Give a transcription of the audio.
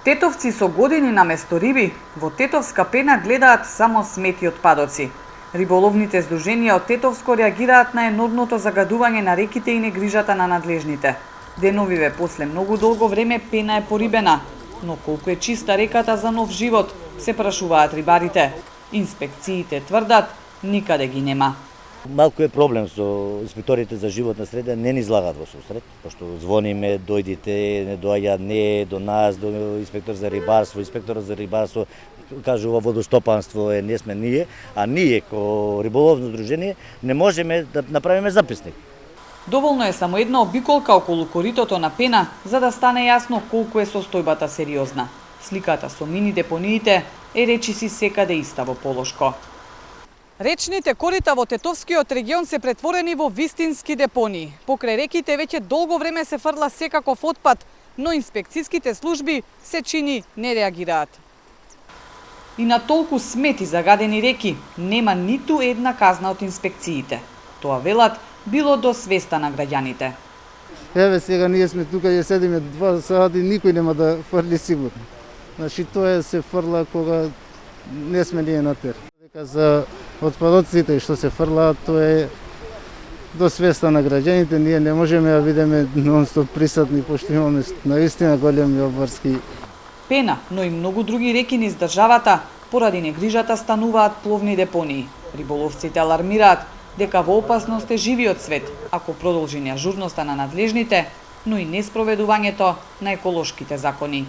Тетовци со години наместо риби во Тетовска пена гледаат само смети и отпадоци. Риболовните здруженија од Тетовско реагираат на енормното загадување на реките и негрижата на надлежните. Деновиве после многу долго време пена е порибена, но колку е чиста реката за нов живот, се прашуваат рибарите. Инспекциите тврдат, никаде ги нема. Малку е проблем со инспекторите за животна среда, не ни излагат во сусрет, пошто звониме, дојдите, не доаѓаат не до нас, до инспектор за рибарство, инспекторот за рибарство кажува водостопанство не сме ние, а ние ко риболовно здружение не можеме да направиме записник. Доволно е само една обиколка околу коритото на пена за да стане јасно колку е состојбата сериозна. Сликата со мини депониите е речиси секаде иста во Полошко. Речните корита во Тетовскиот регион се претворени во вистински депонии. Покрај реките веќе долго време се фрла секаков отпад, но инспекцијските служби се чини не реагираат. И на толку смети загадени реки нема ниту една казна од инспекциите. Тоа велат било до свеста на граѓаните. Еве сега ние сме тука и седиме 2 сати, никој нема да фрли сигурно. Значи тоа се фрла кога не сме ние на тер. Дека за отпадоците што се фрлаат, тоа е до свеста на граѓаните, ние не можеме да бидеме нон-стоп присутни, пошто имаме наистина големи обврски. Пена, но и многу други реки низ државата, поради негрижата стануваат пловни депонии. Риболовците алармираат дека во опасност е живиот свет, ако продолжи неажурноста на надлежните, но и неспроведувањето на еколошките закони.